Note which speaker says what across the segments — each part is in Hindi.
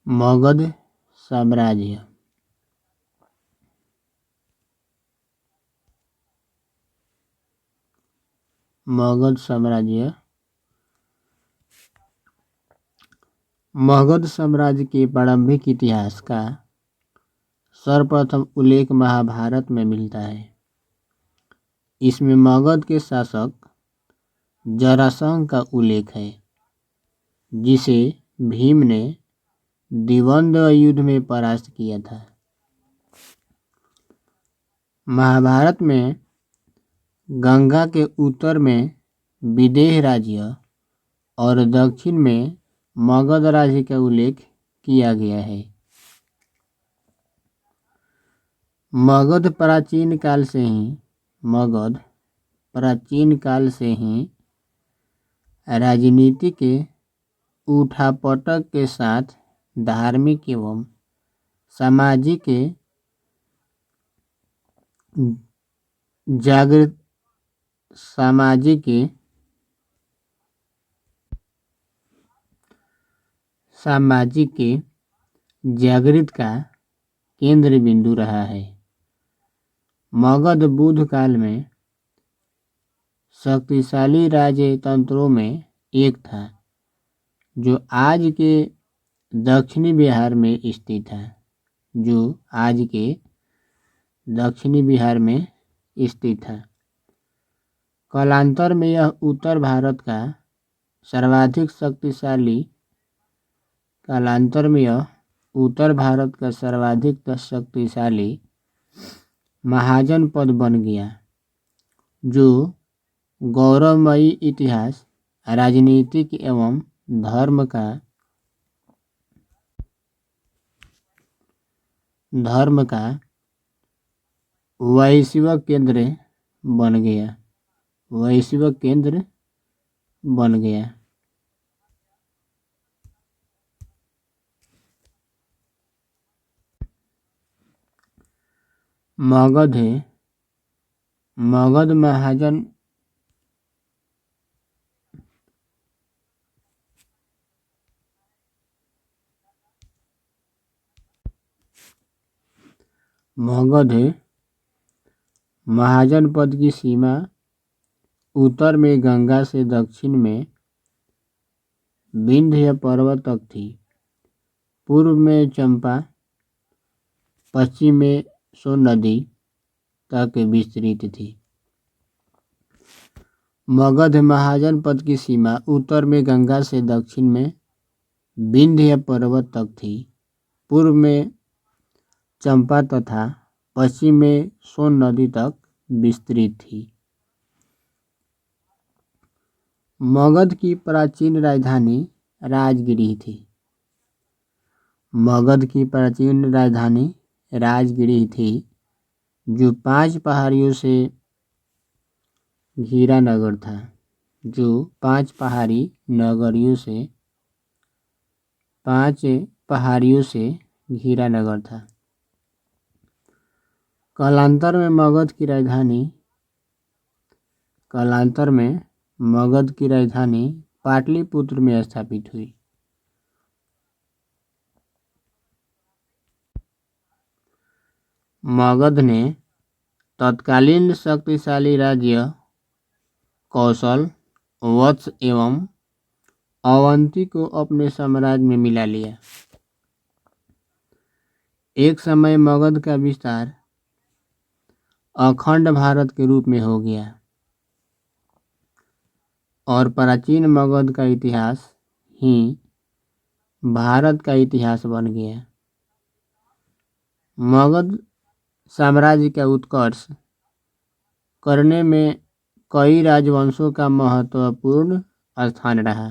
Speaker 1: मगध साम्राज्य। मगध साम्राज्य। मगध साम्राज्य के प्रारंभिक इतिहास का सर्वप्रथम उल्लेख महाभारत में मिलता है। इसमें मगध के शासक जरासंध का उल्लेख है, जिसे भीम ने द्विंद्व युद्ध में परास्त किया था। महाभारत में गंगा के उत्तर में विदेह राज्य और दक्षिण में मगध राज्य का उल्लेख किया गया है। मगध प्राचीन काल से ही राजनीति के उठापटक के साथ धार्मिक एवं सामाजिक जागृत का केंद्र बिंदु रहा है। मगध बुद्ध काल में शक्तिशाली राजतंत्रों में एक था, जो आज के दक्षिणी बिहार में स्थित था। कालांतर में यह उत्तर भारत का सर्वाधिक शक्तिशाली महाजनपद बन गया, जो गौरवमयी इतिहास, राजनीतिक एवं धर्म का वैश्विक केंद्र बन गया। मगध महाजनपद की सीमा उत्तर में गंगा से दक्षिण में विंध्य पर्वत तक थी। पूर्व में चंपा, पश्चिम में सोन नदी तक विस्तृत थी। मगध महाजनपद की सीमा उत्तर में गंगा से दक्षिण में विंध्य पर्वत तक थी। पूर्व में चंपा तथा पश्चिम में सोन नदी तक विस्तृत थी। मगध की प्राचीन राजधानी राजगिरी थी, जो 5 पहाड़ियों से घिरा नगर था। कालांतर में मगध की राजधानी पाटलिपुत्र में स्थापित हुई। मगध ने तत्कालीन शक्तिशाली राज्य कौशल, वत्स एवं अवंती को अपने साम्राज्य में मिला लिया। एक समय मगध का विस्तार अखंड भारत के रूप में हो गया और प्राचीन मगध का इतिहास ही भारत का इतिहास बन गया। मगध साम्राज्य का उत्कर्ष करने में कई राजवंशों का महत्वपूर्ण स्थान रहा।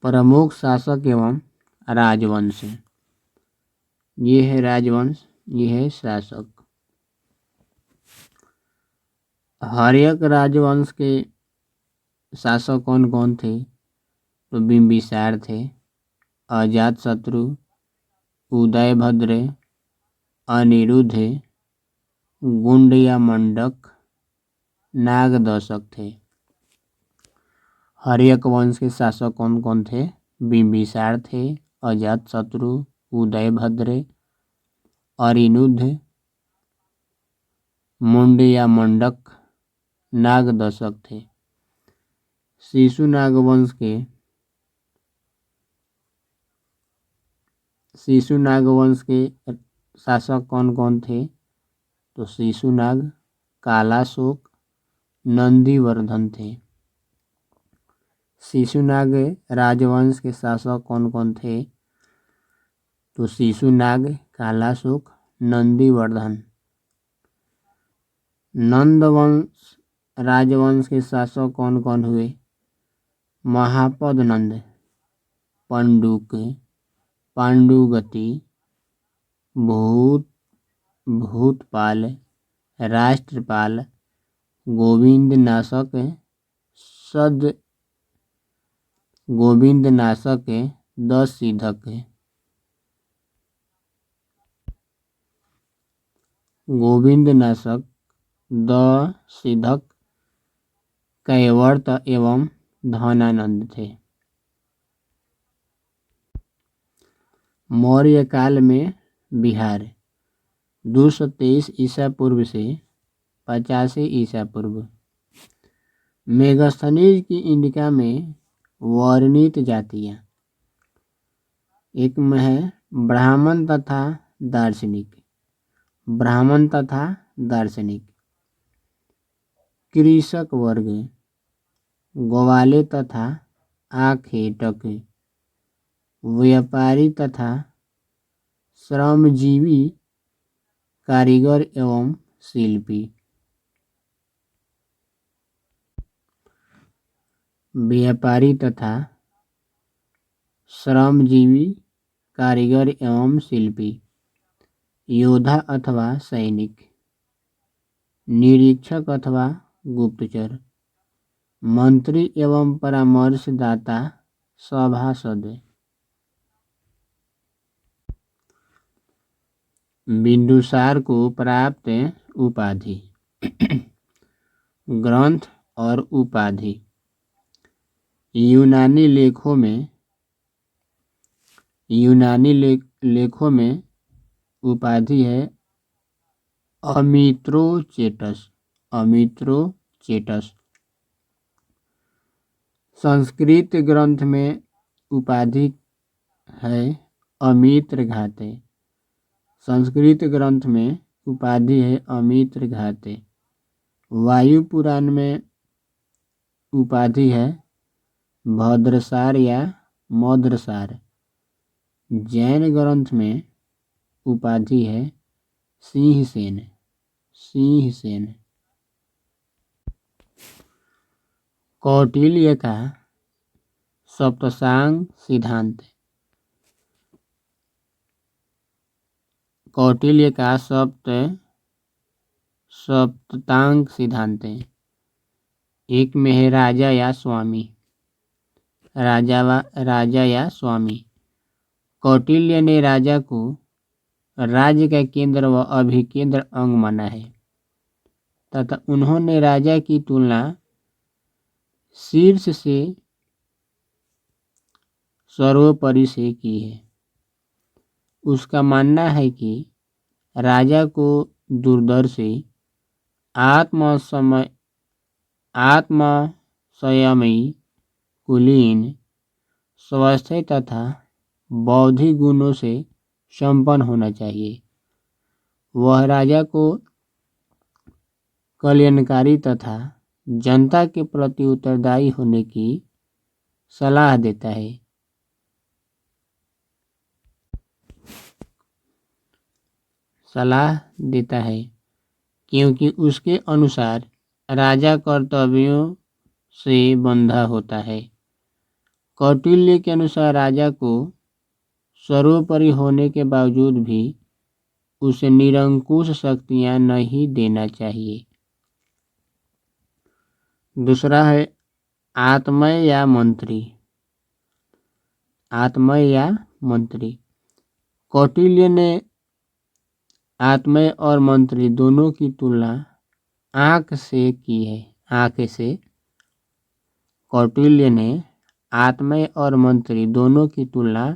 Speaker 1: प्रमुख शासक एवं राजवंश। ये है राजवंश, ये है शासक। हर्यक राजवंश के शासक कौन कौन थे? तो बिंबिसार थे, अजातशत्रु, उदयभद्र, अनिरुद्ध, गुंड या मंडक, नागदशक थे। हर्यक वंश के शासक कौन कौन थे? बिंबिसार थे, अजातशत्रु, उदयभद्र, अरिनुद्ध, मुंड या मंडक, नागदशक थे। शिशुनाग वंश के शासक कौन कौन थे? तो शिशुनाग, कालाशोक, नंदीवर्धन थे। शिशुनाग राजवंश के शासक कौन कौन थे? तो शिशुनाग, कालाशोक, नंदीवर्धन। नंदवंश राजवंश के शासक कौन कौन हुए? महापद नंद, पंडुक, पांडुगति, भूतपाल, राष्ट्रपाल, गोविंदनाशक, दशसिद्धक। गोविंदनाशक, दशसिद्धक, कैवर्त एवं धनानंद थे। मौर्य काल में बिहार 223 ईसा पूर्व से 85 ईसा पूर्व। मेगास्थनीज की इंडिका में वर्णित जातियां एक में है ब्राह्मण तथा दार्शनिक, कृषक वर्ग, ग्वाले तथा आखेटक, व्यापारी तथा श्रमजीवी, कारीगर एवं शिल्पी। व्यापारी तथा श्रमजीवी, कारीगर एवं शिल्पी। योद्धा अथवा सैनिक, निरीक्षक अथवा गुप्तचर, मंत्री एवं परामर्शदाता, सभासद। बिंदुसार को प्राप्त उपाधि। ग्रंथ और उपाधि। यूनानी लेखों में उपाधि है अमित्रोचेटस। संस्कृत ग्रंथ में उपाधि है अमित्रघाते। वायु पुराण में उपाधि है भद्रसार या मद्रसार। जैन ग्रंथ में उपाधि है सिंहसेन। कौटिल्य का सप्तसांग सिद्धांत। सप्तांग सिद्धांत एक में है राजा या स्वामी। कौटिल्य ने राजा को राज्य का केंद्र व अभिकेंद्र अंग माना है तथा उन्होंने राजा की तुलना शीर्ष से सर्वोपरि से की है। उसका मानना है कि राजा को दूरदर्शी, आत्मसंयमी, कुलीन, स्वस्थ तथा बौद्धिक गुणों से संपन्न होना चाहिए। वह राजा को कल्याणकारी तथा जनता के प्रति उत्तरदायी होने की सलाह देता है। क्योंकि उसके अनुसार राजा कर्तव्यों से बंधा होता है। कौटिल्य के अनुसार राजा को सर्वोपरि होने के बावजूद भी उसे निरंकुश शक्तियां नहीं देना चाहिए। दूसरा है आत्मय या मंत्री। कौटिल्य ने आत्मय और मंत्री दोनों की तुलना आंख से की है। कौटिल्य ने आत्मेय और मंत्री दोनों की तुलना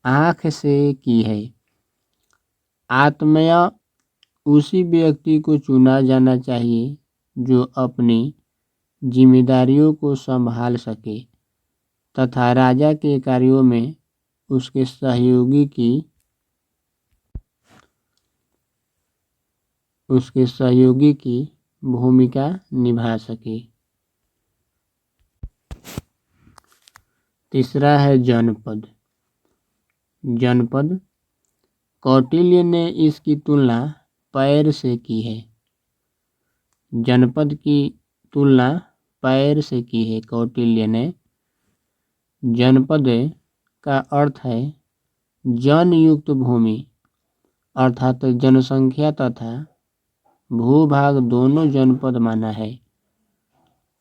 Speaker 1: आँख से की है। आत्मेय उसी व्यक्ति को चुना जाना चाहिए जो अपनी जिम्मेदारियों को संभाल सके तथा राजा के कार्यों में उसके सहयोगी की भूमिका निभा सके। तीसरा है जनपद। जनपद कौटिल्य ने इसकी तुलना पैर से की है। जनपद की तुलना पैर से की है कौटिल्य ने। जनपद का अर्थ है जनयुक्त भूमि अर्थात जनसंख्या तथा भूभाग दोनों जनपद माना है।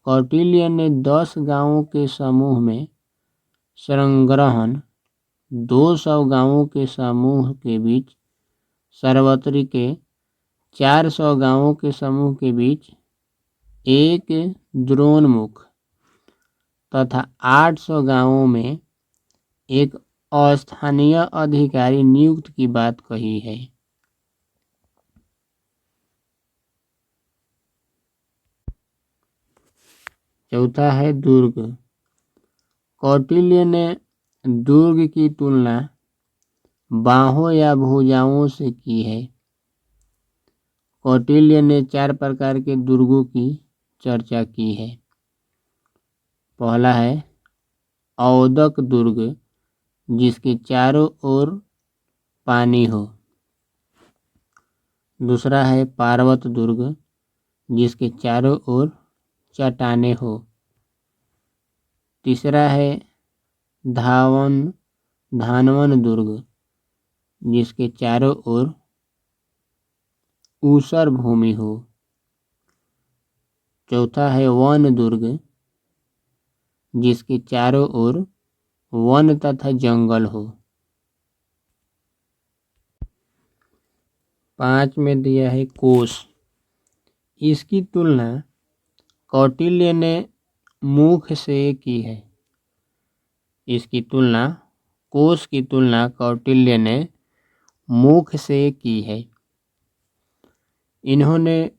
Speaker 1: कौटिल्य ने 10 गांवों के समूह में संग्रहण 200 गांवों के समूह के बीच सर्वत्री के 400 गांवों के समूह के बीच एक द्रोणमुख तथा 800 गांवों में एक अस्थानीय अधिकारी नियुक्त की बात कही है। चौथा है दुर्ग। कौटिल्य ने दुर्ग की तुलना बाहों या भुजाओं से की है। कौटिल्य ने 4 प्रकार के दुर्गों की चर्चा की है। पहला है औदक दुर्ग जिसके चारों ओर पानी हो। दूसरा है पार्वत दुर्ग जिसके चारों ओर चट्टानें हो। तीसरा है धानवन दुर्ग जिसके चारों ओर ऊसर भूमि हो। चौथा है वन दुर्ग जिसके चारों ओर वन तथा जंगल हो। 5 में दिया है कोस। इसकी तुलना कौटिल्य ने मुख से की है। इसकी तुलना कोस की तुलना कौटिल्य ने मुख से की है। इन्होंने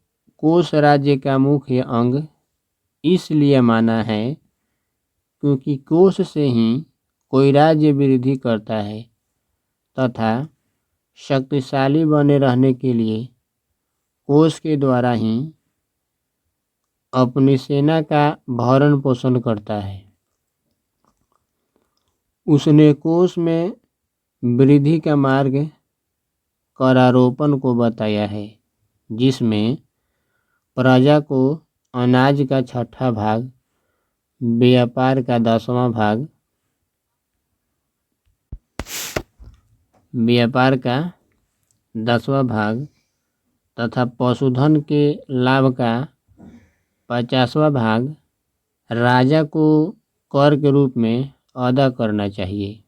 Speaker 1: कोस राज्य का मुख्य अंग इसलिए माना है क्योंकि कोस से ही कोई राज्य वृद्धि करता है तथा शक्तिशाली बने रहने के लिए कोस के द्वारा ही अपनी सेना का भरण पोषण करता है। उसने कोस में वृद्धि का मार्ग करारोपण को बताया है जिसमें प्रजा को अनाज का 6वां भाग, व्यापार का 10वां भाग, तथा पशुधन के लाभ का 50वां भाग राजा को कर के रूप में अदा करना चाहिए।